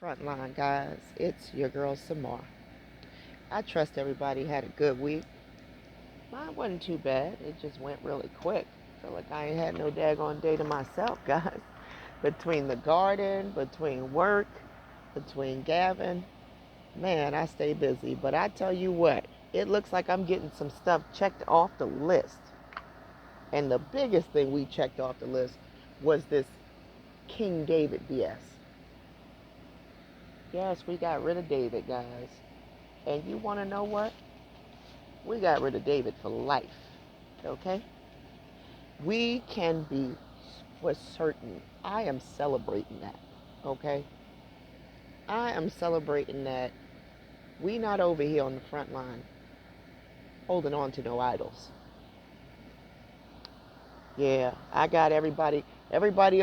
Frontline guys, it's your girl Samar. I trust everybody had a good week. Mine wasn't too bad. It just went really quick. Feel like I ain't had no daggone day to myself, guys. Between the garden, between work, between Gavin, man, I stay busy. But I tell you what, it looks like I'm getting some stuff checked off the list. And the biggest thing we checked off the list was this King David BS. Yes, we got rid of David, guys. And you want to know what? We got rid of David for life. Okay? We can be for certain. I am celebrating that. Okay? I am celebrating that we not over here on the front line holding on to no idols. Yeah, I got everybody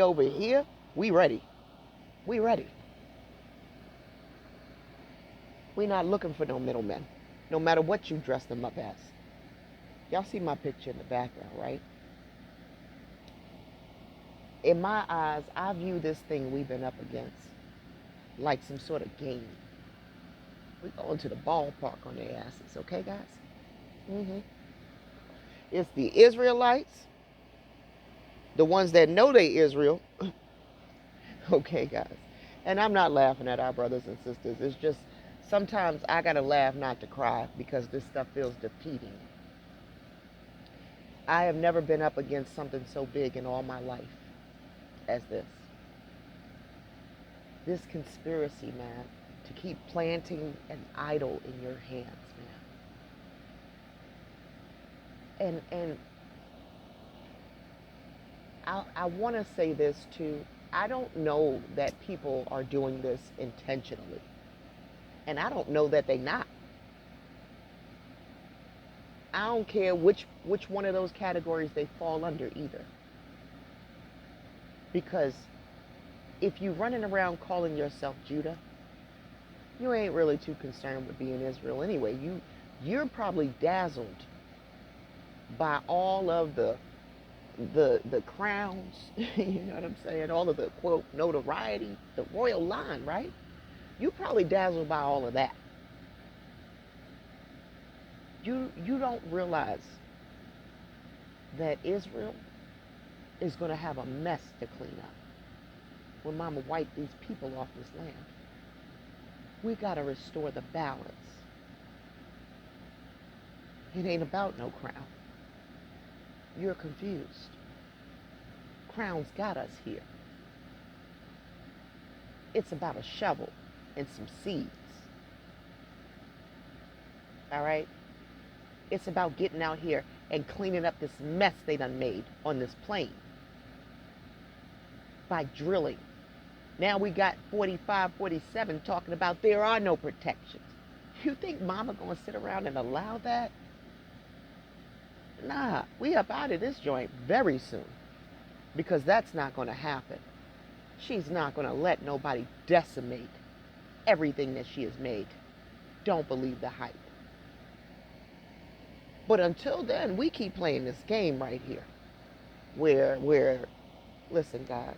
over here. We ready. We ready. We not looking for no middlemen, no matter what you dress them up as. Y'all see my picture in the background, right? In my eyes, I view this thing we've been up against like some sort of game. We going to the ballpark on their asses, okay, guys? Mm-hmm. It's the Israelites, the ones that know they Israel, okay, guys. And I'm not laughing at our brothers and sisters. It's just sometimes I gotta laugh not to cry because this stuff feels defeating. I have never been up against something so big in all my life as this. This conspiracy, man, to keep planting an idol in your hands, man. And I want to say this too. I don't know that people are doing this intentionally, and I don't know that they not. I don't care which one of those categories they fall under either, because if you running around calling yourself Judah, you ain't really too concerned with being Israel anyway. You're probably dazzled by all of the crowns, you know what I'm saying? All of the quote notoriety, the royal line, right? You probably dazzled by all of that. You don't realize that Israel is going to have a mess to clean up when Mama wiped these people off this land. We got to restore the balance. It ain't about no crown. You're confused. Crowns got us here. It's about a shovel and some seeds. All right? It's about getting out here and cleaning up this mess they done made on this plain by drilling. Now we got 45, 47 talking about there are no protections. You think Mama gonna sit around and allow that? Nah, we up out of this joint very soon, because that's not gonna happen. She's not gonna let nobody decimate everything that she has made. Don't believe the hype. But until then, we keep playing this game right here. Where listen, guys.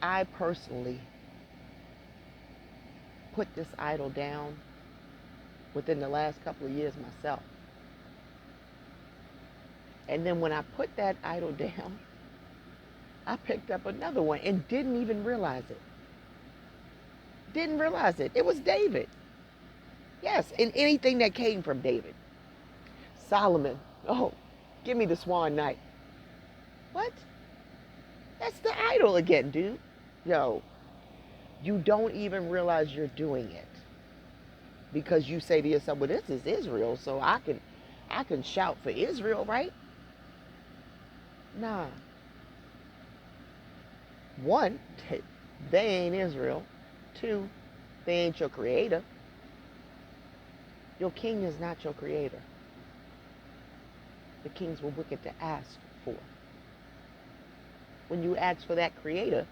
I personally put this idol down within the last couple of years myself. And then when I put that idol down, I picked up another one and didn't even realize it. Didn't realize it. It was David. Yes, and anything that came from David. Solomon. Oh, give me the swan knight. What? That's the idol again, dude. Yo, you don't even realize you're doing it. Because you say to yourself, well, this is Israel, so I can shout for Israel, right? Nah. One, they ain't Israel. Two, they ain't your creator. Your king is not your creator. The kings were wicked to ask for. When you ask for that creator,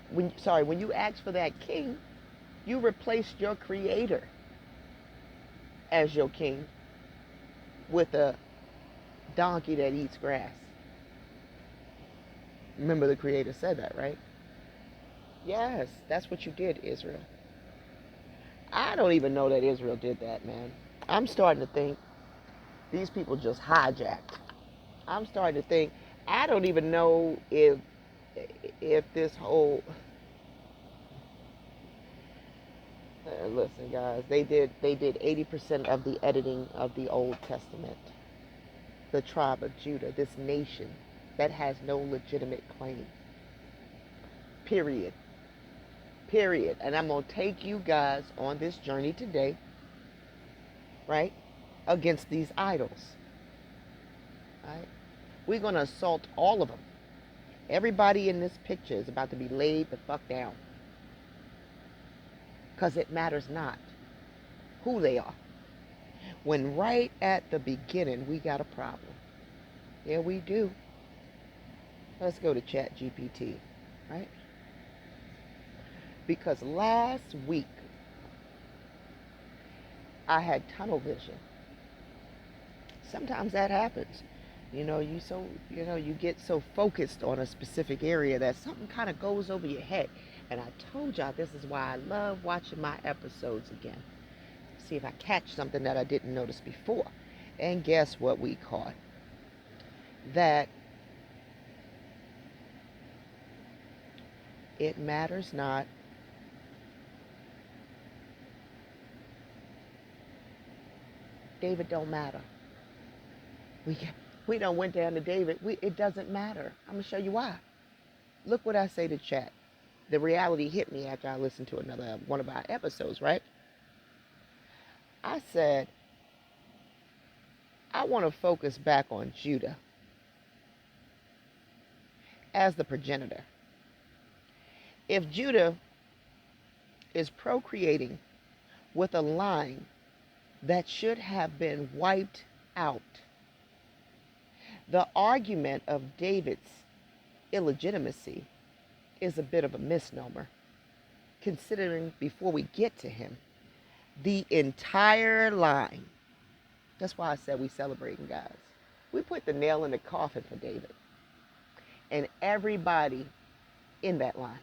when you ask for that king, you replaced your creator as your king with a donkey that eats grass. Remember, the Creator said that, right? Yes, that's what you did, Israel. I don't even know that Israel did that, man. I'm starting to think these people just hijacked. I'm starting to think I don't even know if this whole listen, guys, they did 80% of the editing of the Old Testament. The tribe of Judah, this nation that has no legitimate claim. Period. Period. And I'm going to take you guys on this journey today, right? Against these idols. Right? We're going to assault all of them. Everybody in this picture is about to be laid the fuck down. Because it matters not who they are. When right at the beginning we got a problem. Yeah, we do. Let's go to ChatGPT, right? Because last week I had tunnel vision. Sometimes that happens. You get so focused on a specific area that something kind of goes over your head. And I told y'all this is why I love watching my episodes again. See if I catch something that I didn't notice before. And guess what we caught? That it matters not David don't matter. We don't went down to David. It doesn't matter. I'm going to show you why. Look what I say to chat. The reality hit me after I listened to another one of our episodes, right? I said, I want to focus back on Judah as the progenitor. If Judah is procreating with a line that should have been wiped out, the argument of David's illegitimacy is a bit of a misnomer, considering before we get to him, the entire line. That's why I said we celebrating, guys. We put the nail in the coffin for David and everybody in that line.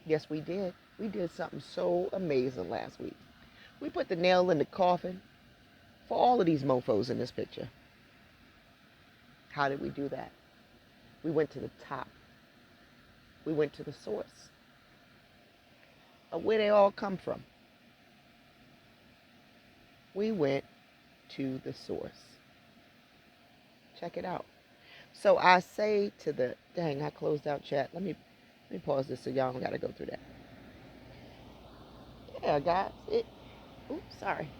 Yes, we did. We did something so amazing last week. We put the nail in the coffin for all of these mofos in this picture. How did we do that? We went to the top. We went to the source of where they all come from. We went to the source. Check it out. So I say to the, dang, I closed out chat. Let me pause this so y'all don't got to go through that. Yeah, guys,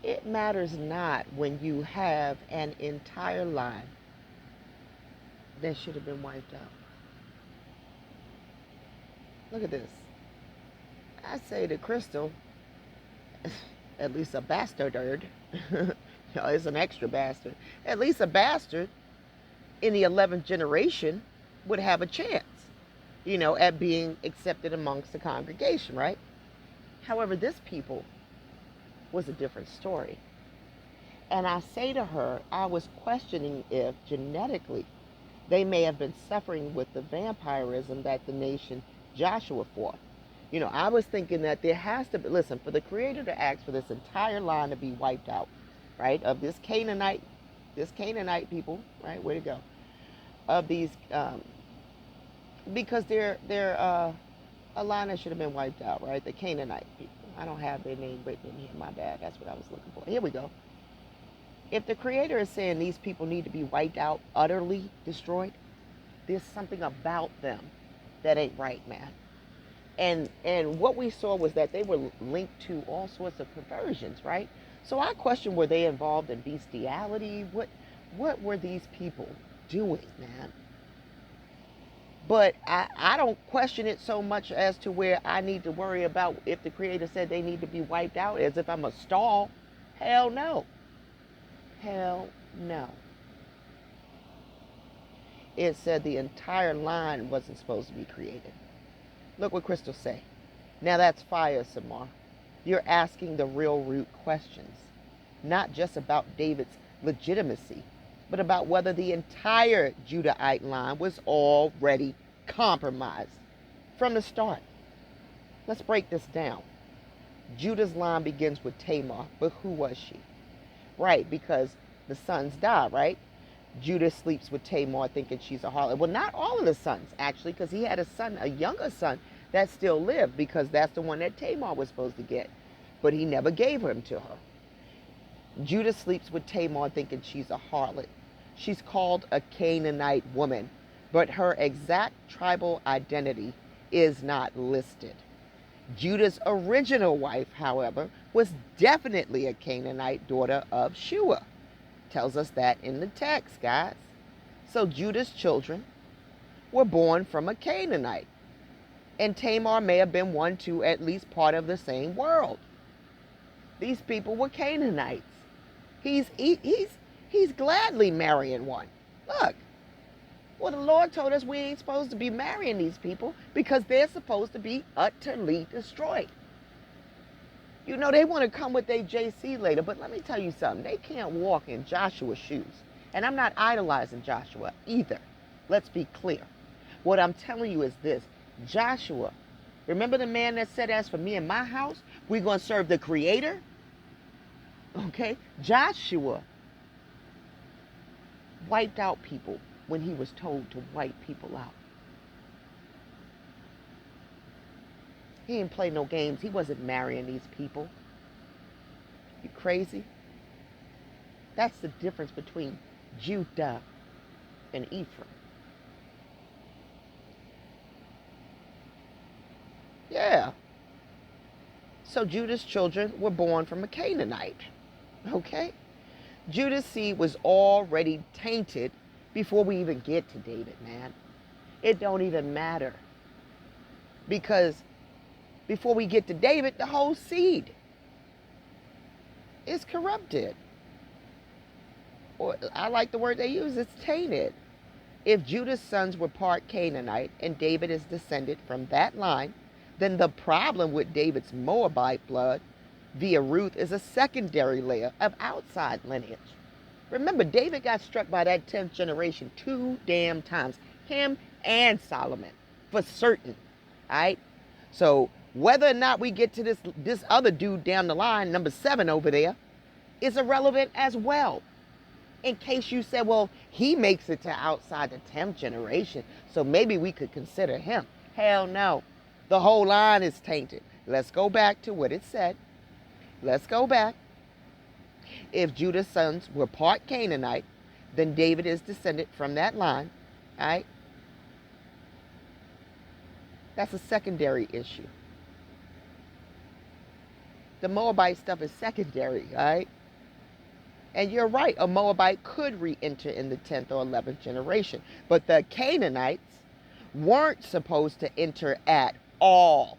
it matters not when you have an entire line that should have been wiped out. Look at this. I say to Crystal, at least a bastard, it's an extra bastard. At least a bastard in the 11th generation would have a chance, at being accepted amongst the congregation, right? However, this people was a different story. And I say to her, I was questioning if genetically they may have been suffering with the vampirism that the nation Joshua fought. I was thinking that there has to be, listen, for the Creator to ask for this entire line to be wiped out, right, of this Canaanite people, right, where to go, of these, because they're a line that should have been wiped out, right, the Canaanite people. I don't have their name written in here, my bad, that's what I was looking for. Here we go. If the Creator is saying these people need to be wiped out, utterly destroyed, there's something about them that ain't right, man. And what we saw was that they were linked to all sorts of perversions, right? So I question, were they involved in bestiality? What were these people doing, man? But I don't question it so much as to where I need to worry about if the Creator said they need to be wiped out as if I'm a stall. Hell no. Hell no. It said the entire line wasn't supposed to be created. Look what Crystal say. Now that's fire, Samar. You're asking the real root questions. Not just about David's legitimacy, but about whether the entire Judahite line was already compromised from the start. Let's break this down. Judah's line begins with Tamar, but who was she? Right, because the sons die, right? Judah sleeps with Tamar thinking she's a harlot. Well, not all of the sons, actually, because he had a son, a younger son, that still lived, because that's the one that Tamar was supposed to get. But he never gave him to her. Judah sleeps with Tamar thinking she's a harlot. She's called a Canaanite woman, but her exact tribal identity is not listed. Judah's original wife, however, was definitely a Canaanite, daughter of Shua. Tells us that in the text, guys. So Judah's children were born from a Canaanite. And Tamar may have been one too, at least part of the same world. These people were Canaanites. He's gladly marrying one. Look. Well, the Lord told us we ain't supposed to be marrying these people because they're supposed to be utterly destroyed. You know, they want to come with their JC later, but let me tell you something. They can't walk in Joshua's shoes. And I'm not idolizing Joshua either. Let's be clear. What I'm telling you is this. Joshua, remember the man that said, as for me and my house, we're going to serve the Creator? Okay? Joshua wiped out people when he was told to wipe people out. He didn't play no games. He wasn't marrying these people. You crazy? That's the difference between Judah and Ephraim. Yeah. So Judah's children were born from a Canaanite. Okay? Judah's seed was already tainted before we even get to David, man. It don't even matter. Because before we get to David, the whole seed is corrupted. Or I like the word they use, it's tainted. If Judah's sons were part Canaanite and David is descended from that line, then the problem with David's Moabite blood via Ruth is a secondary layer of outside lineage. Remember, David got struck by that 10th generation 2 damn times. Him and Solomon, for certain. All right? So whether or not we get to this other dude down the line, number 7 over there, is irrelevant as well. In case you said, well, he makes it to outside the 10th generation, so maybe we could consider him. Hell no. The whole line is tainted. Let's go back to what it said. Let's go back. If Judah's sons were part Canaanite, then David is descended from that line. All right? That's a secondary issue. The Moabite stuff is secondary, all right? And you're right, a Moabite could re-enter in the 10th or 11th generation. But the Canaanites weren't supposed to enter at all.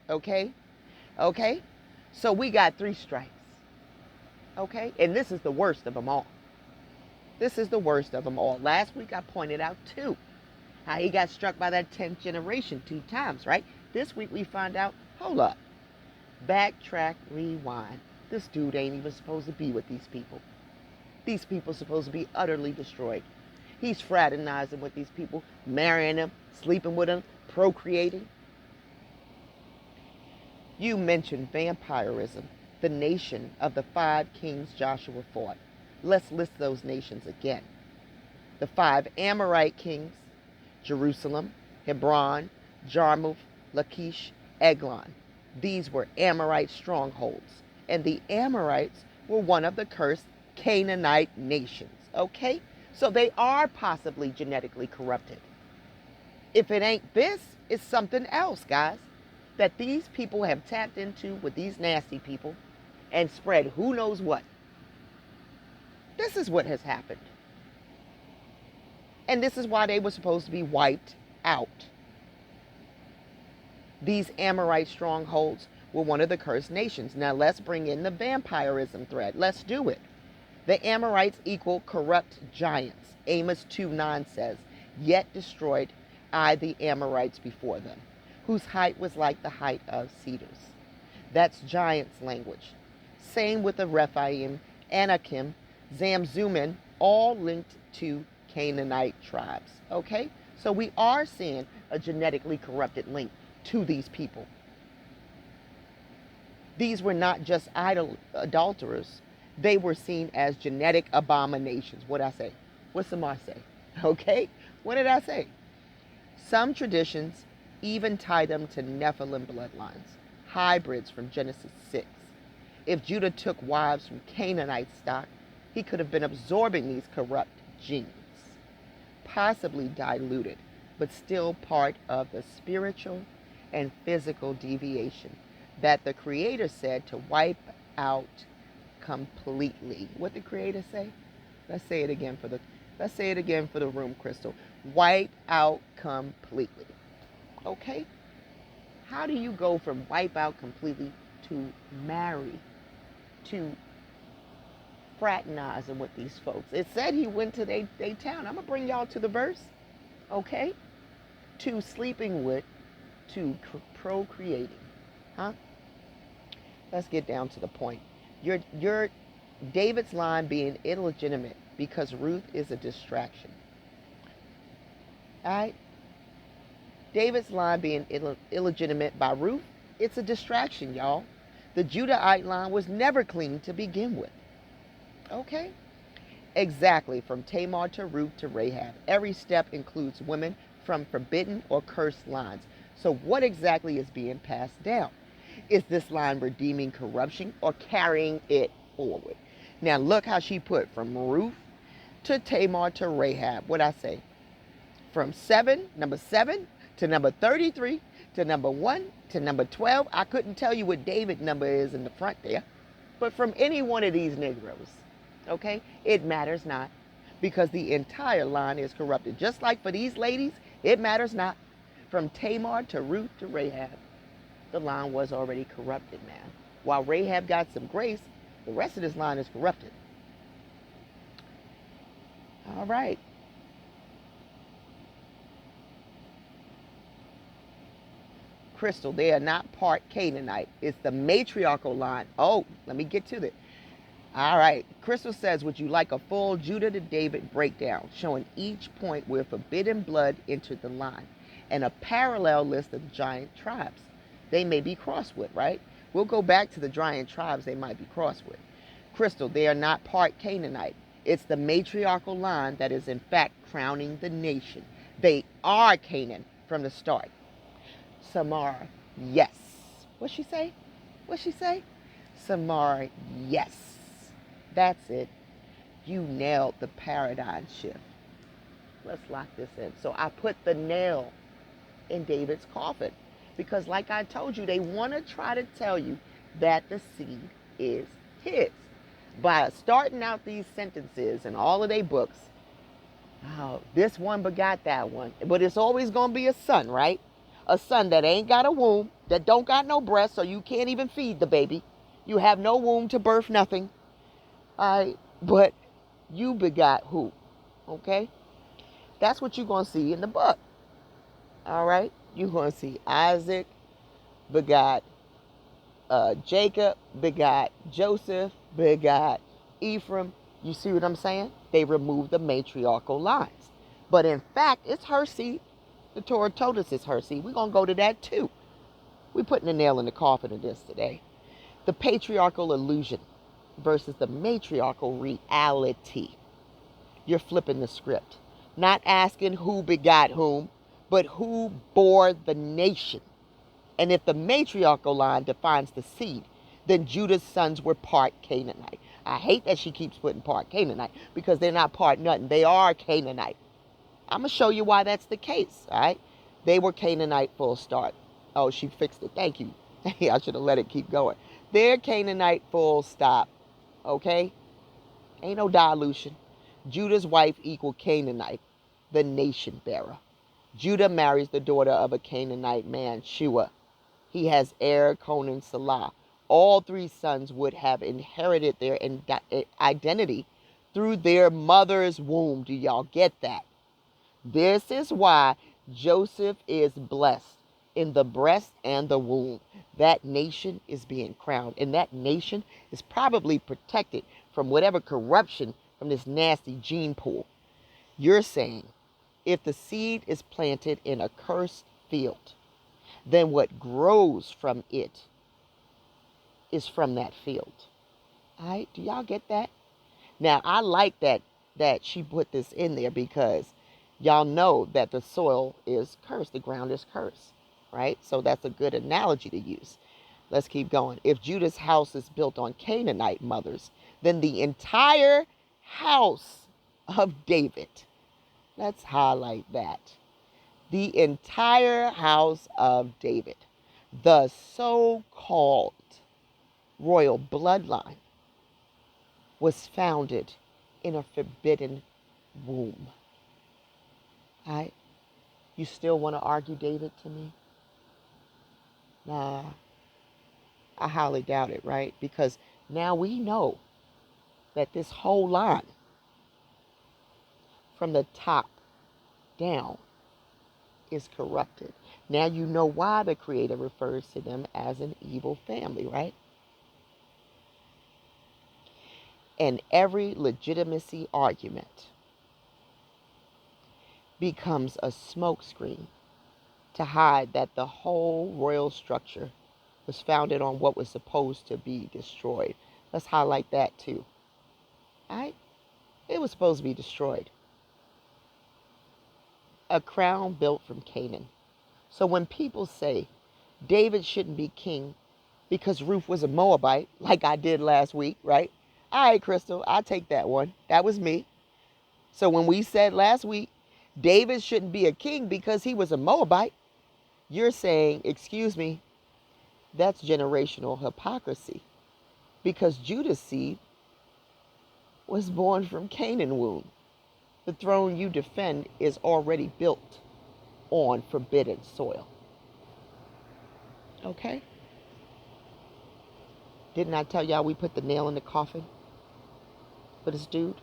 Okay? Okay? So we got 3 strikes. Okay? And this is the worst of them all. This is the worst of them all. Last week I pointed out 2. How he got struck by that 10th generation 2 times, right? This week we find out, hold up. Backtrack, rewind. This dude ain't even supposed to be with these people. These people are supposed to be utterly destroyed. He's fraternizing with these people, marrying them, sleeping with them, procreating. You mentioned vampirism, the nation of the 5 kings Joshua fought. Let's list those nations again. The 5 Amorite kings, Jerusalem, Hebron, Jarmuth, Lachish, Eglon. These were Amorite strongholds. And the Amorites were one of the cursed Canaanite nations. Okay? So they are possibly genetically corrupted. If it ain't this, it's something else, guys. That these people have tapped into with these nasty people and spread who knows what. This is what has happened. And this is why they were supposed to be wiped out. These Amorite strongholds were one of the cursed nations. Now let's bring in the vampirism thread. Let's do it. The Amorites equal corrupt giants. Amos 2:9 says, "Yet destroyed I the Amorites before them, whose height was like the height of cedars." That's giants language. Same with the Rephaim, Anakim, Zamzummim, all linked to Canaanite tribes. Okay? So we are seeing a genetically corrupted link to these people. These were not just adulterers. They were seen as genetic abominations. What did I say? What some more say? Okay? What did I say? Some traditions even tie them to Nephilim bloodlines, hybrids from Genesis 6. If Judah took wives from Canaanite stock, he could have been absorbing these corrupt genes, possibly diluted, but still part of the spiritual and physical deviation that the Creator said to wipe out completely. What did the Creator say? Let's say it again for the room, Crystal. Wipe out completely. Okay? How do you go from wipe out completely to marry, to fraternizing with these folks? It said he went to their town. I'm going to bring y'all to the verse. Okay? To sleeping with, to procreating. Huh? Let's get down to the point. Your David's line being illegitimate because Ruth is a distraction. All right? David's line being illegitimate by Ruth, it's a distraction, y'all. The Judahite line was never clean to begin with. Okay? Exactly, from Tamar to Ruth to Rahab. Every step includes women from forbidden or cursed lines. So what exactly is being passed down? Is this line redeeming corruption or carrying it forward? Now look how she put from Ruth to Tamar to Rahab. What'd I say? From number 7 to number 33 to number 1 to number 12. I couldn't tell you what David number is in the front there. But from any one of these Negroes, okay, it matters not, because the entire line is corrupted. Just like for these ladies, it matters not. From Tamar to Ruth to Rahab, the line was already corrupted, man. While Rahab got some grace, the rest of this line is corrupted. All right. Crystal, they are not part Canaanite. It's the matriarchal line. Oh, let me get to it. All right. Crystal says, would you like a full Judah to David breakdown, showing each point where forbidden blood entered the line, and a parallel list of giant tribes they may be crossed with, right? We'll go back to the giant tribes they might be crossed with. Crystal, they are not part Canaanite. It's the matriarchal line that is in fact crowning the nation. They are Canaan from the start. Samar, yes. What'd she say? What'd she say? Samar, yes. That's it. You nailed the paradigm shift. Let's lock this in. So I put the nail in David's coffin because, like I told you, they want to try to tell you that the seed is his. By starting out these sentences in all of their books, oh, this one begot that one. But it's always going to be a son, right? A son that ain't got a womb, that don't got no breast, so you can't even feed the baby. You have no womb to birth nothing. All right? But you begot who? Okay? That's what you're going to see in the book. All right? You're going to see Isaac begot Jacob, begot Joseph, begot Ephraim. You see what I'm saying? They removed the matriarchal lines. But in fact, it's her seed. The Torah told us it's her seed. We're going to go to that too. We're putting a nail in the coffin of this today. The patriarchal illusion versus the matriarchal reality. You're flipping the script. Not asking who begot whom, but who bore the nation. And if the matriarchal line defines the seed, then Judah's sons were part Canaanite. I hate that she keeps putting part Canaanite because they're not part nothing. They are Canaanite. I'm going to show you why that's the case, all right? They were Canaanite full start. Oh, she fixed it. Thank you. I should have let it keep going. They're Canaanite full stop, okay? Ain't no dilution. Judah's wife equal Canaanite, the nation bearer. Judah marries the daughter of a Canaanite man, Shua. He has heir Conan Salah. All three sons would have inherited their identity through their mother's womb. Do y'all get that? This is why Joseph is blessed in the breast and the womb. That nation is being crowned, and that nation is probably protected from whatever corruption from this nasty gene pool. You're saying If the seed is planted in a cursed field, then what grows from it is from that field. All right, do y'all get that? Now, I like that she put this in there because y'all know that the soil is cursed, the ground is cursed, right? So that's a good analogy to use. Let's keep going. If Judah's house is built on Canaanite mothers, then the entire house of David, let's highlight that. The entire house of David, the so-called royal bloodline, was founded in a forbidden womb. All right? You still want to argue David to me? Nah, I highly doubt it, right? Because now we know that this whole line, from the top down, is corrupted. Now you know why the Creator refers to them as an evil family, right? And every legitimacy argument becomes a smokescreen to hide that the whole royal structure was founded on what was supposed to be destroyed. Let's highlight that too. All right? It was supposed to be destroyed. A crown built from Canaan. So when people say David shouldn't be king because Ruth was a Moabite, like I did last week, right? All right, Crystal, I'll take that one. That was me. So when we said last week, David shouldn't be a king because he was a Moabite, you're saying, excuse me, that's generational hypocrisy. Because Judah's seed was born from Canaan womb. The throne you defend is already built on forbidden soil. Okay? Didn't I tell y'all we put the nail in the coffin for this dude?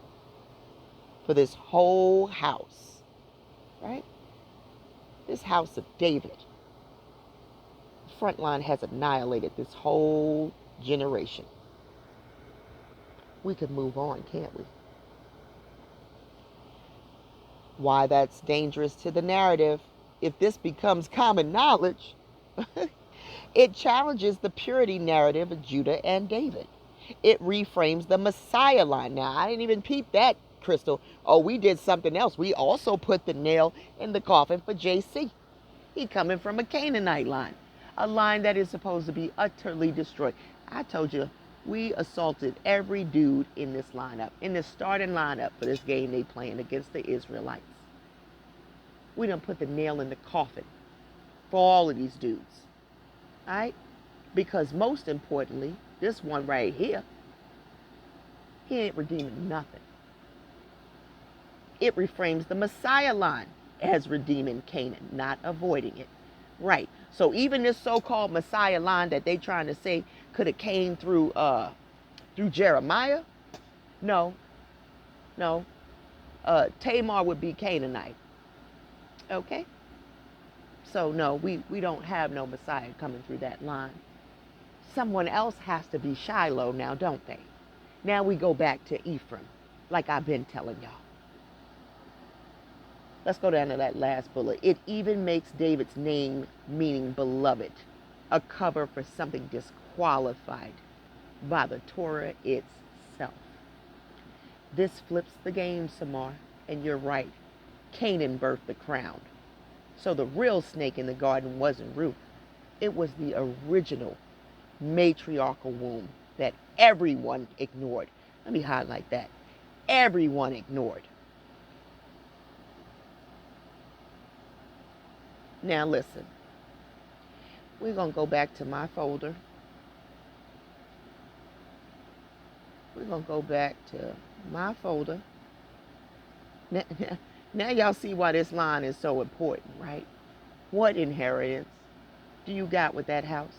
For this whole house. Right? This house of David. The front line has annihilated this whole generation. We could move on, can't we? Why that's dangerous to the narrative. If this becomes common knowledge, it challenges the purity narrative of Judah and David. It reframes the Messiah line. Now, I didn't even peep that, Crystal. Oh, we did something else. We also put the nail in the coffin for JC. He coming from a Canaanite line. A line that is supposed to be utterly destroyed. I told you, we assaulted every dude in this lineup, in the starting lineup for this game they playing against the Israelites. We done put the nail in the coffin for all of these dudes. All right? Because most importantly, this one right here, he ain't redeeming nothing. It reframes the Messiah line as redeeming Canaan, not avoiding it. Right. So even this so-called Messiah line that they trying to say could have came through Jeremiah, no. Tamar would be Canaanite. Okay? So no, we don't have no Messiah coming through that line. Someone else has to be Shiloh now, don't they? Now we go back to Ephraim, like I've been telling y'all. Let's go down to that last bullet. It even makes David's name meaning beloved a cover for something disqualified by the Torah itself. This flips the game, Samar, and you're right. Canaan birthed the crown. So the real snake in the garden wasn't Ruth. It was the original matriarchal womb that everyone ignored. Let me highlight that. Everyone ignored. Now listen. We're going to go back to my folder. We're going to go back to my folder. Now y'all see why this line is so important, right? What inheritance do you got with that house?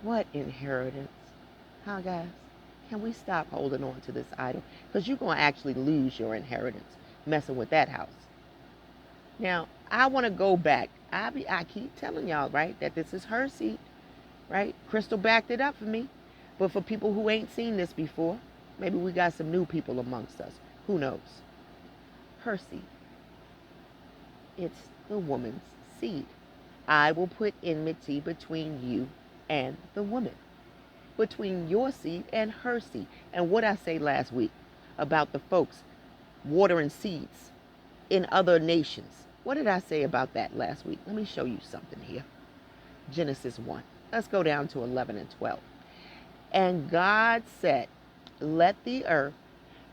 What inheritance? Huh, guys? Can we stop holding on to this idol? Because you're going to actually lose your inheritance messing with that house. Now, I want to go back. I keep telling y'all, right, that this is her seat, right? Crystal backed it up for me. But for people who ain't seen this before, maybe we got some new people amongst us. Who knows? Her seat. It's the woman's seed. I will put enmity between you and the woman, between your seed and her seed. And what I say last week about the folks watering seeds in other nations. What did I say about that last week? Let me show you something here. Genesis 1. Let's go down to 11 and 12. And God said, let the earth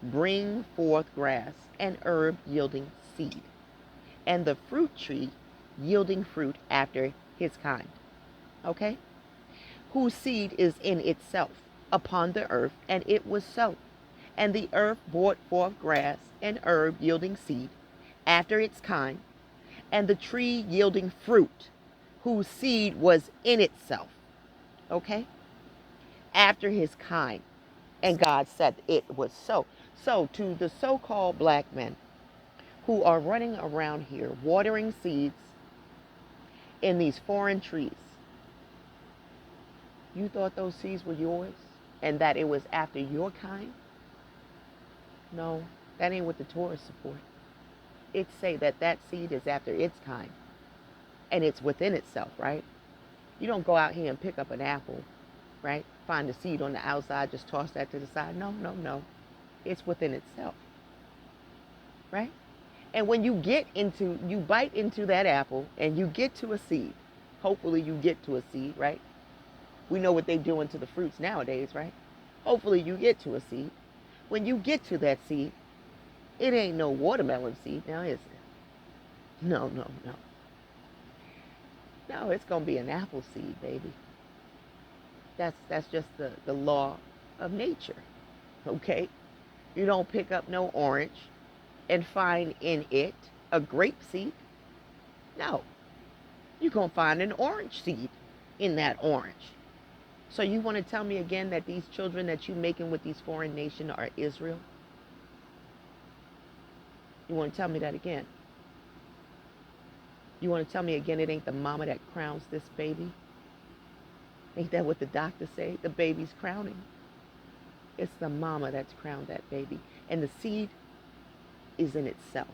bring forth grass and herb yielding seed, and the fruit tree yielding fruit after his kind. Okay? Whose seed is in itself upon the earth, and it was so. And the earth brought forth grass and herb yielding seed after its kind, and the tree yielding fruit, whose seed was in itself. Okay? After his kind. And God said it was so. So to the so-called black men who are running around here watering seeds in these foreign trees, you thought those seeds were yours and that it was after your kind? No, that ain't what the Torah support. It say that that seed is after its kind and it's within itself, right? You don't go out here and pick up an apple, right? Find the seed on the outside, just toss that to the side. No, no, no. It's within itself, right? And when you bite into that apple and you get to a seed, hopefully you get to a seed, right? We know what they're doing to the fruits nowadays, right? Hopefully you get to a seed. When you get to that seed, it ain't no watermelon seed now, is it? No, no, no. No, it's going to be an apple seed, baby. That's just the law of nature, okay? You don't pick up no orange and find in it a grape seed. No, you're going to find an orange seed in that orange. So you want to tell me again that these children that you're making with these foreign nations are Israel? You want to tell me that again? You want to tell me again it ain't the mama that crowns this baby? Ain't that what the doctors say? The baby's crowning. It's the mama that's crowned that baby. And the seed is in itself,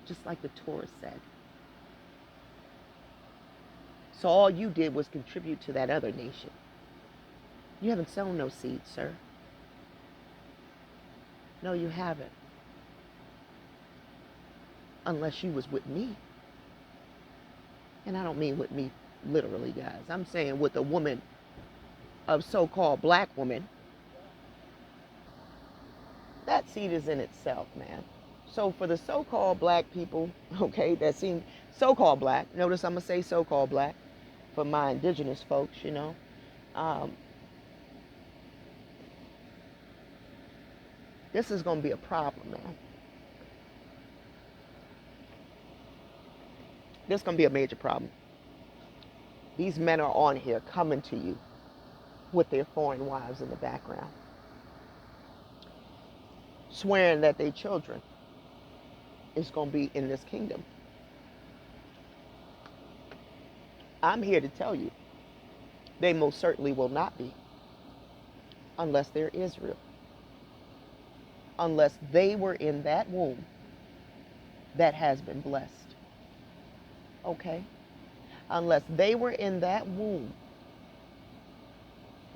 just like the Torah said. So all you did was contribute to that other nation. You haven't sown no seed, sir. No, you haven't. Unless you was with me. And I don't mean with me literally, guys. I'm saying with a woman of so-called black woman. That seed is in itself, man. So for the so-called black people, okay, that seem so-called black, notice I'm going to say so-called black for my indigenous folks, you know. This is going to be a problem, man. This is going to be a major problem. These men are on here coming to you with their foreign wives in the background, swearing that their children is going to be in this kingdom. I'm here to tell you, they most certainly will not be unless they're Israel. Unless they were in that womb that has been blessed. Okay? Unless they were in that womb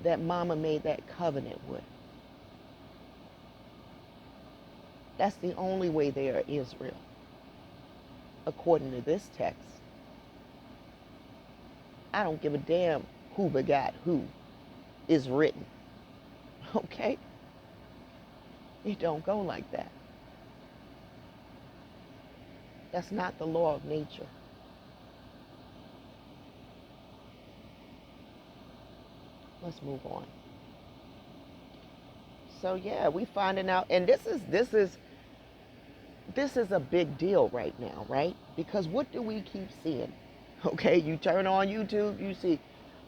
that mama made that covenant with. That's the only way they are Israel, according to this text. I don't give a damn who begot who is written. Okay? It don't go like that. That's not the law of nature. Let's move on. So yeah, we finding out, and this is a big deal right now, right? Because what do we keep seeing? Okay, you turn on YouTube, you see,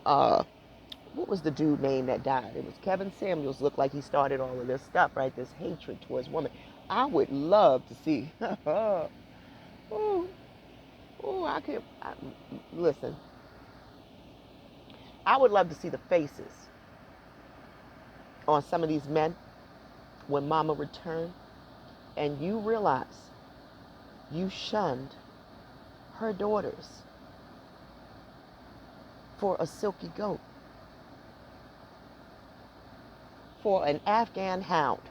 what was the dude name that died? It was Kevin Samuels. Looked like he started all of this stuff, right? This hatred towards women. I would love to see. Listen. I would love to see the faces on some of these men when mama returned and you realize you shunned her daughters for a silky goat, for an Afghan hound.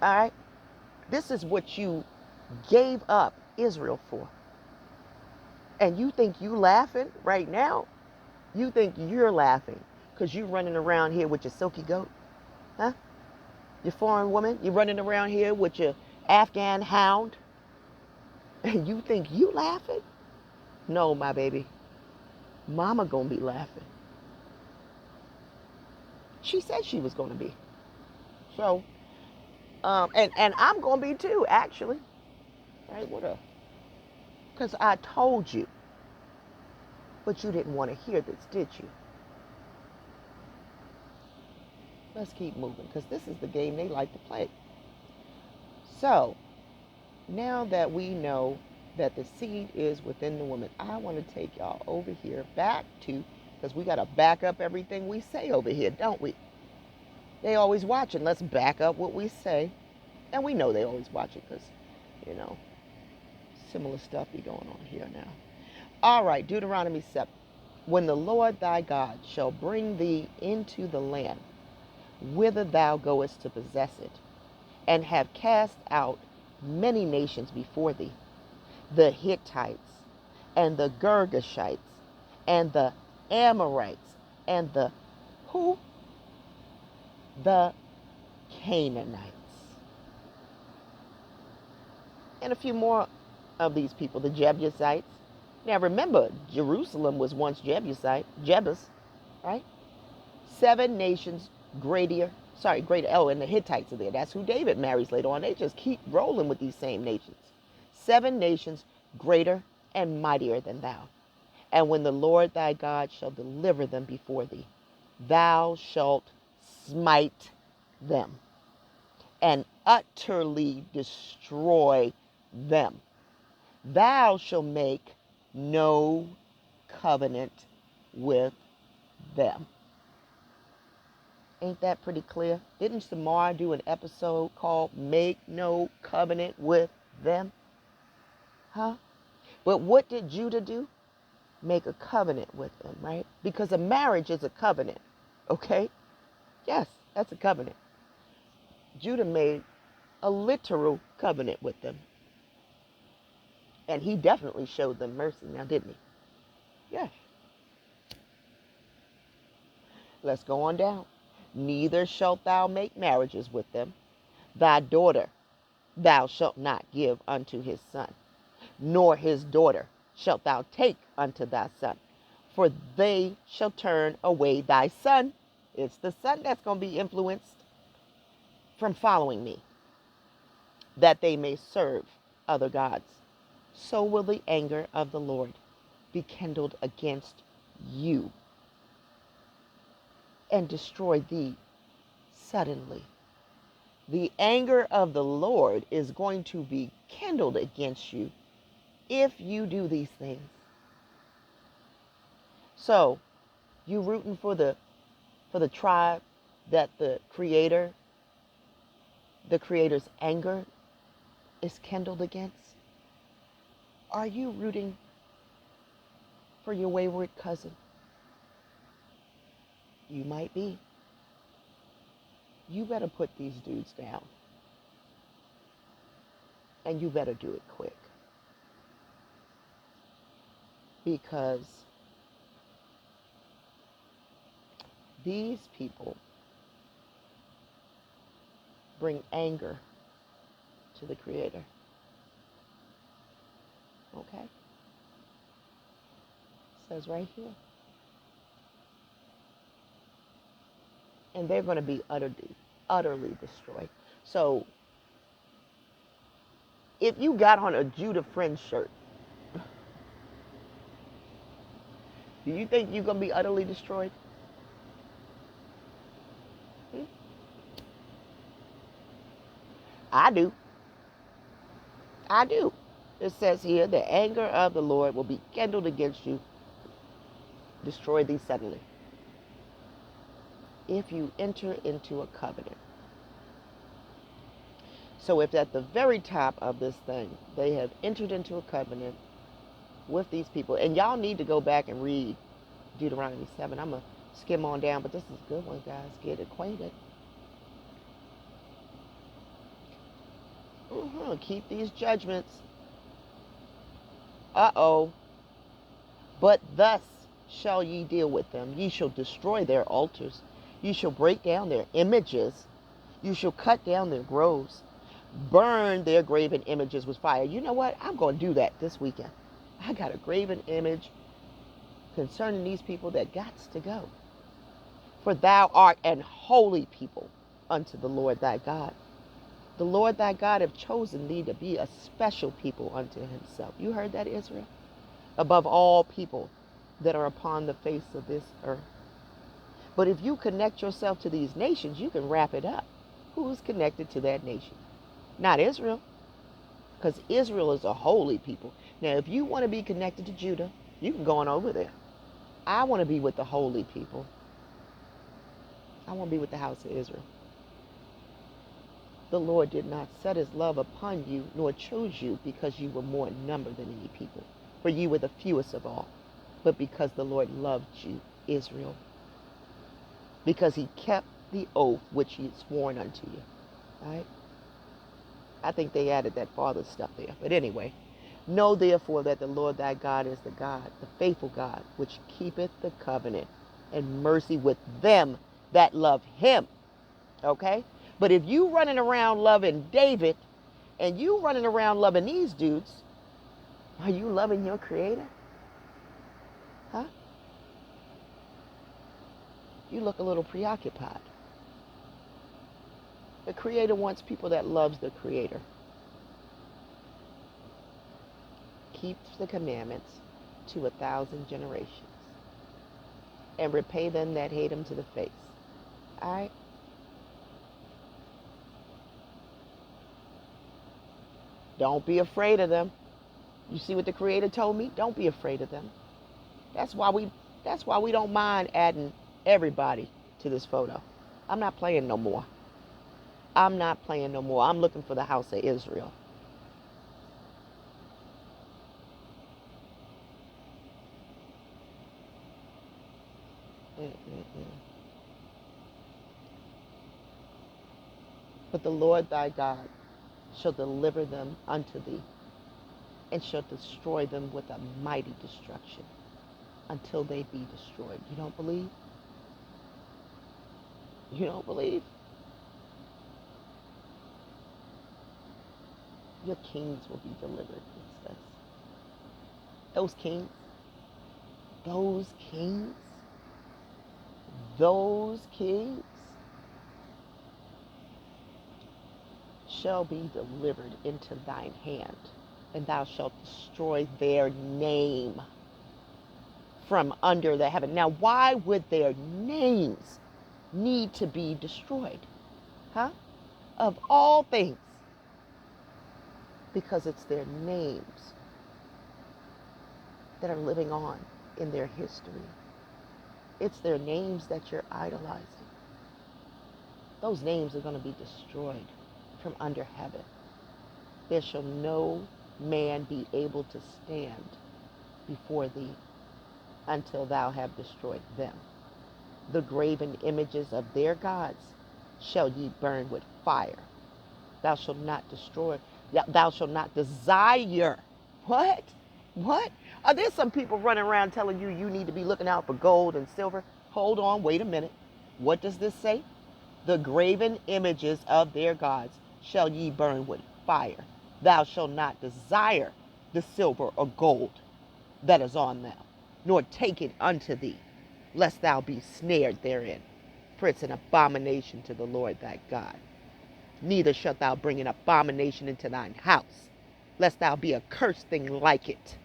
All right? This is what you gave up Israel for. And you think you laughing right now? You think you're laughing because you running around here with your silky goat? Huh? You foreign woman? You running around here with your Afghan hound? And you think you laughing? No, my baby. Mama gonna be laughing. She said she was gonna be. So, and I'm gonna be too, actually. Right? Because I told you. But you didn't want to hear this, did you? Let's keep moving, because this is the game they like to play. So, now that we know that the seed is within the woman, I want to take y'all over here back to, because we got to back up everything we say over here, don't we? They always watching. Let's back up what we say. And we know they always watching because, you know, similar stuff be going on here now. All right, Deuteronomy 7. When the Lord thy God shall bring thee into the land, whither thou goest to possess it, and have cast out many nations before thee, the Hittites, and the Girgashites, and the Amorites, and the who? The Canaanites. And a few more of these people, the Jebusites. Now remember, Jerusalem was once Jebus, right? 7 nations greater, and the Hittites are there. That's who David marries later on. They just keep rolling with these same nations. 7 nations greater and mightier than thou. And when the Lord thy God shall deliver them before thee, thou shalt smite them and utterly destroy them. Thou shalt make no covenant with them. Ain't that pretty clear? Didn't Samar do an episode called Make No Covenant with Them? Huh? But what did Judah do? Make a covenant with them, right? Because a marriage is a covenant, okay? Yes, that's a covenant. Judah made a literal covenant with them. And he definitely showed them mercy now, didn't he? Yes. Let's go on down. Neither shalt thou make marriages with them. Thy daughter thou shalt not give unto his son, nor his daughter shalt thou take unto thy son, for they shall turn away thy son. It's the son that's going to be influenced from following me, that they may serve other gods. So will the anger of the Lord be kindled against you and destroy thee suddenly. The anger of the Lord is going to be kindled against you if you do these things. So, you rooting for the tribe that the creator's anger is kindled against? Are you rooting for your wayward cousin? You might be. You better put these dudes down. And you better do it quick. Because these people bring anger to the Creator. Okay? It says right here. And they're going to be utterly destroyed. So, if you got on a Judah Friends shirt, do you think you're going to be utterly destroyed? I do. I do. It says here, the anger of the Lord will be kindled against you, destroy thee suddenly, if you enter into a covenant. So if at the very top of this thing, they have entered into a covenant with these people, and y'all need to go back and read Deuteronomy 7. I'm going to skim on down, but this is a good one, guys. Get acquainted. Keep these judgments. Uh-oh. But thus shall ye deal with them. Ye shall destroy their altars. You shall break down their images. You shall cut down their groves. Burn their graven images with fire. You know what? I'm going to do that this weekend. I got a graven image concerning these people that gots to go. For thou art an holy people unto the Lord thy God. The Lord thy God hath chosen thee to be a special people unto himself. You heard that, Israel? Above all people that are upon the face of this earth. But if you connect yourself to these nations, you can wrap it up. Who's connected to that nation? Not Israel, because Israel is a holy people. Now, if you want to be connected to Judah, you can go on over there. I want to be with the holy people. I want to be with the house of Israel. The Lord did not set his love upon you, nor chose you because you were more in number than any people. For you were the fewest of all, but because the Lord loved you, Israel. Because he kept the oath which he had sworn unto you. Right? I think they added that father stuff there. But anyway, know therefore that the Lord thy God is the God, the faithful God, which keepeth the covenant and mercy with them that love him. Okay? But if you running around loving David and you running around loving these dudes, are you loving your creator? Huh? You look a little preoccupied. The creator wants people that loves the creator. Keeps the commandments to 1,000 generations. And repay them that hate him to the face. All right? Don't be afraid of them. You see what the creator told me? Don't be afraid of them. That's why we don't mind adding everybody to this photo. I'm not playing no more. I'm not playing no more. I'm looking for the house of Israel. But the Lord thy God shall deliver them unto thee, and shall destroy them with a mighty destruction, until they be destroyed. You don't believe? You don't believe? Your kings will be delivered, it says. Those kings, those kings, those kings shall be delivered into thine hand, and thou shalt destroy their name from under the heaven. Now, why would their names need to be destroyed? Huh? Of all things. Because it's their names that are living on in their history. It's their names that you're idolizing. Those names are going to be destroyed from under heaven. There shall no man be able to stand before thee until thou have destroyed them. The graven images of their gods shall ye burn with fire. Thou shalt not destroy, thou shalt not desire. What? What? Are there some people running around telling you you need to be looking out for gold and silver? Hold on, wait a minute. What does this say? The graven images of their gods shall ye burn with fire. Thou shalt not desire the silver or gold that is on them, nor take it unto thee, lest thou be snared therein. For it's an abomination to the Lord thy God. Neither shalt thou bring an abomination into thine house, lest thou be a cursed thing like it.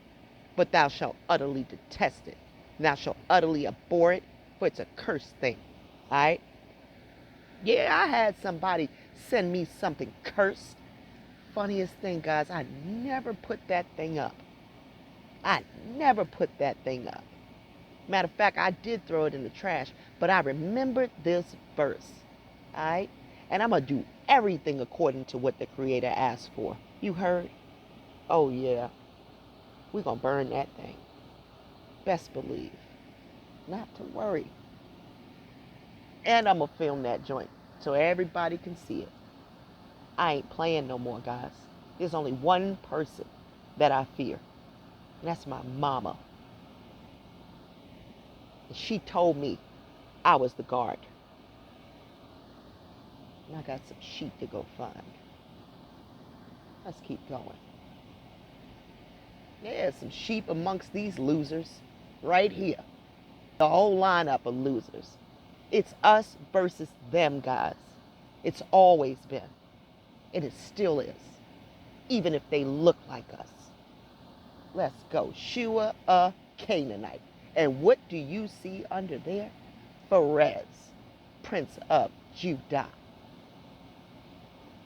But thou shalt utterly detest it. And thou shalt utterly abhor it, for it's a cursed thing. All right? Yeah, I had somebody send me something cursed. Funniest thing, guys, I never put that thing up. I never put that thing up. Matter of fact, I did throw it in the trash, but I remembered this verse. All right? And I'm going to do Everything according to what the Creator asked for. You heard? Oh, yeah. We're going to burn that thing. Best believe. Not to worry. And I'm going to film that joint so everybody can see it. I ain't playing no more, guys. There's only one person that I fear, and that's my mama. And she told me I was the guard. And I got some sheep to go find. Let's keep going. There's some sheep amongst these losers right here. The whole lineup of losers. It's us versus them, guys. It's always been. And it still is. Even if they look like us. Let's go. Shua, a Canaanite. And what do you see under there? Perez, Prince of Judah.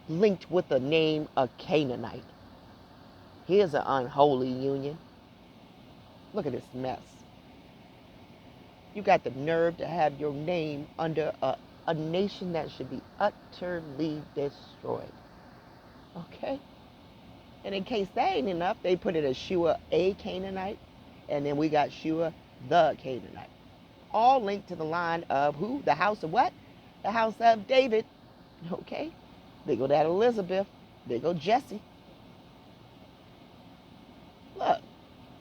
Linked with the name of Canaanite. Here's an unholy union. Look at this mess. You got the nerve to have your name under a nation that should be utterly destroyed. Okay? And in case that ain't enough, they put it as Shua, a Canaanite. And then we got Shua, the Canaanite. All linked to the line of who? The house of what? The house of David. Okay? There go that Elizabeth. There go Jesse. Look,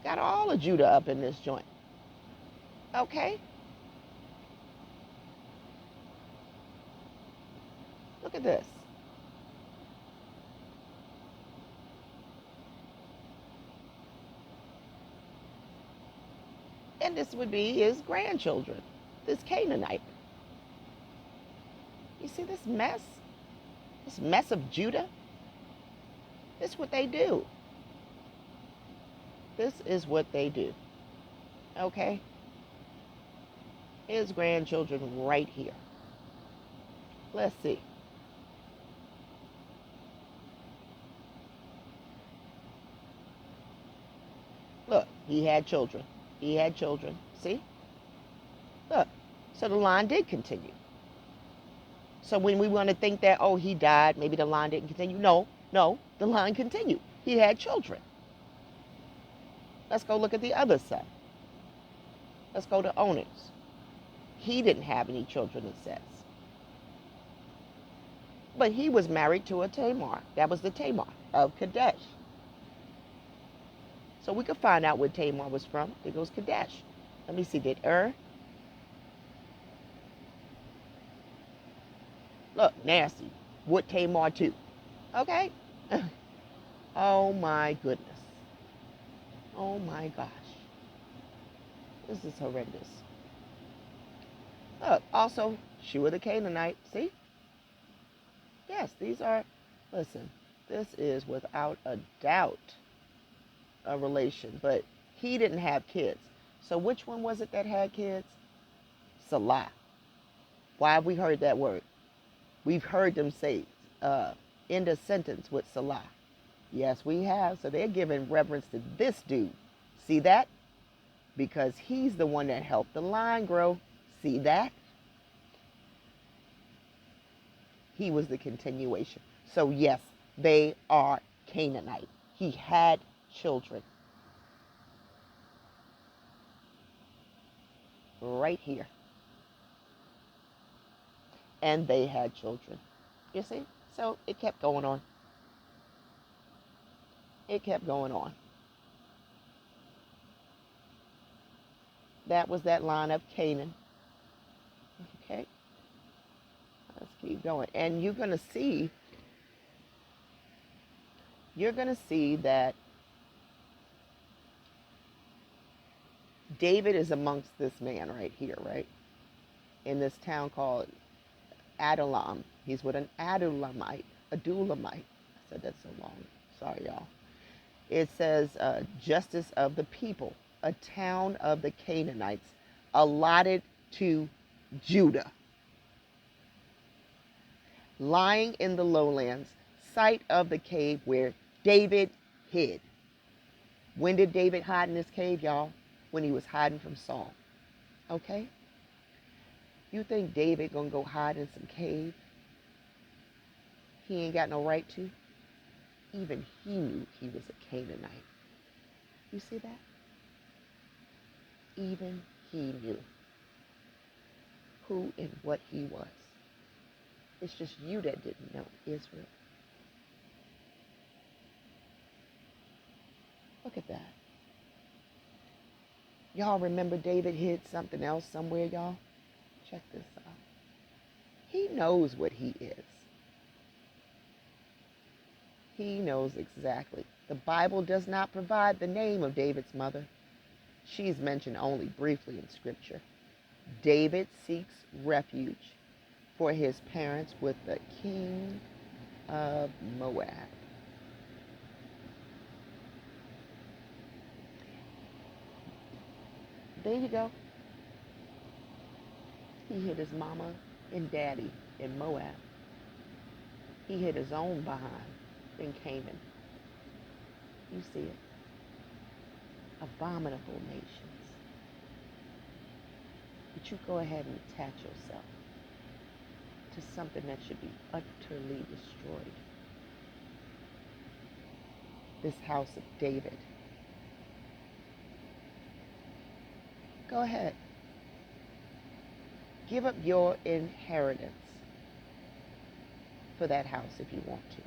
got all of Judah up in this joint. Okay? Look at this. And this would be his grandchildren, this Canaanite. You see this mess? This mess of Judah? This is what they do. This is what they do. Okay? His grandchildren right here. Let's see. Look, he had children. He had children. See? Look. So the line did continue. So when we want to think that, oh, he died, maybe the line didn't continue. No, the line continued. He had children. Let's go look at the other son. Let's go to Owners. He didn't have any children, it says. But he was married to a Tamar. That was the Tamar of Kadesh. So we could find out where Tamar was from. There goes Kadesh. Let me see, did Look, nasty. Would Tamar too. Okay? Oh my goodness. Oh my gosh. This is horrendous. Look, also, Shua the Canaanite. See? Yes, these are, listen, this is without a doubt a relation. But he didn't have kids. So which one was it that had kids? Salah. Why have we heard that word? We've heard them say, end a sentence with Salah. Yes, we have. So they're giving reverence to this dude. See that? Because he's the one that helped the line grow. See that? He was the continuation. So yes, they are Canaanite. He had children. Right here. And they had children. You see? So it kept going on. It kept going on. That was that line of Canaan. Okay? Let's keep going. And you're going to see that David is amongst this man right here, right? In this town called Adullam. He's with an Adulamite. I said that so long. Sorry, y'all. It says, justice of the people, a town of the Canaanites, allotted to Judah. Lying in the lowlands, site of the cave where David hid. When did David hide in this cave, y'all? When he was hiding from Saul. Okay? You think David gonna go hide in some cave? He ain't got no right to. Even he knew he was a Canaanite. You see that? Even he knew who and what he was. It's just you that didn't know, Israel. Look at that. Y'all remember David hid something else somewhere, y'all? Check this out. He knows what he is. He knows exactly. The Bible does not provide the name of David's mother. She's mentioned only briefly in Scripture. David seeks refuge for his parents with the king of Moab. There you go. He hid his mama and daddy in Moab. He hid his own behind in Canaan. You see it. Abominable nations. But you go ahead and attach yourself to something that should be utterly destroyed. This house of David. Go ahead. Give up your inheritance for that house if you want to.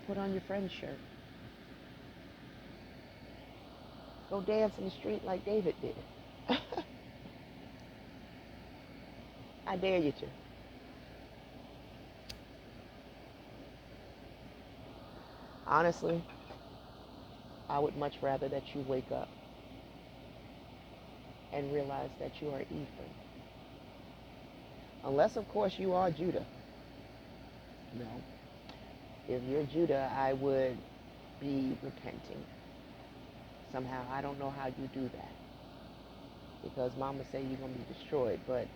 Put on your friend's shirt. Go dance in the street like David did. I dare you to. Honestly, I would much rather that you wake up and realize that you are Ephraim. Unless, of course, you are Judah. No. If you're Judah, I would be repenting. Somehow, I don't know how you do that. Because mama say you're going to be destroyed, but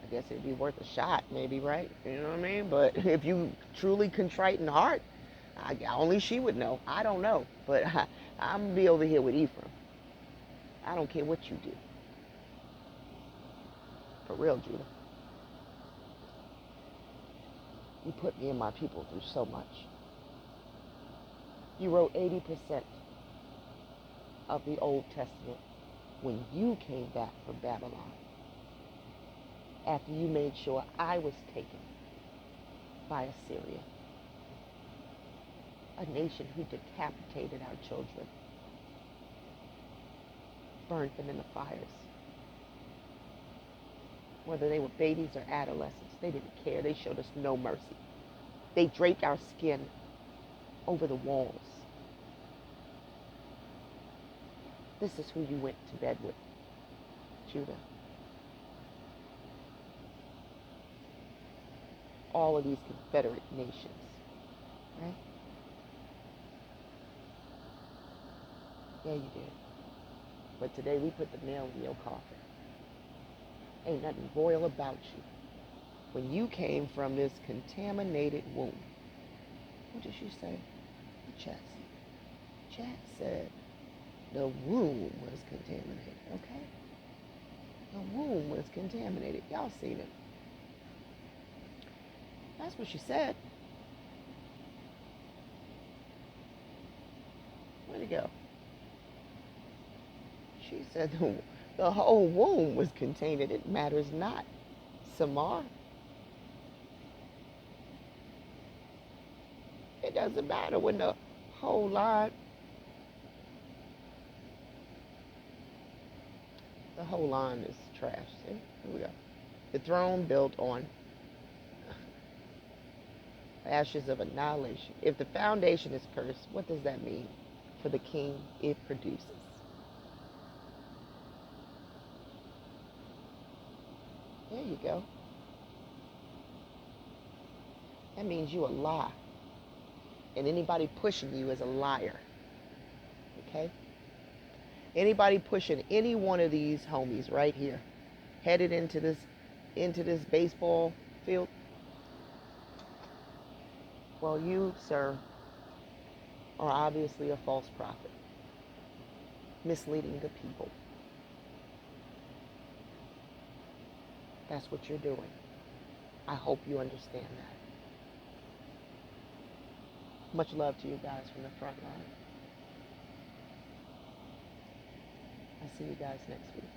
I guess it'd be worth a shot, maybe, right? You know what I mean? But if you truly contrite in heart, only she would know. I don't know. But I'm going to be over here with Ephraim. I don't care what you do. For real, Judah. You put me and my people through so much. You wrote 80% of the Old Testament when you came back from Babylon. After you made sure I was taken by Assyria. A nation who decapitated our children. Burned them in the fires. Whether they were babies or adolescents, they didn't care. They showed us no mercy. They draped our skin over the walls. This is who you went to bed with, Judah. All of these Confederate nations, right? Yeah, you did. But today we put the nail in your coffin. Ain't nothing royal about you. When you came from this contaminated womb, what did she say? The chat said. Chat said the womb was contaminated, okay? The womb was contaminated. Y'all seen it. That's what she said. Where'd it go? She said the whole womb was contained. It matters not. Samar. It doesn't matter when the whole line. The whole line is trash. See? Here we go. The throne built on ashes of annihilation. If the foundation is cursed, what does that mean? For the king it produces. There you go. That means you a lie. And anybody pushing you is a liar. Okay? Anybody pushing any one of these homies right here, headed into this baseball field, well, you, sir, are obviously a false prophet, misleading the people. That's what you're doing. I hope you understand that. Much love to you guys from the front line. I'll see you guys next week.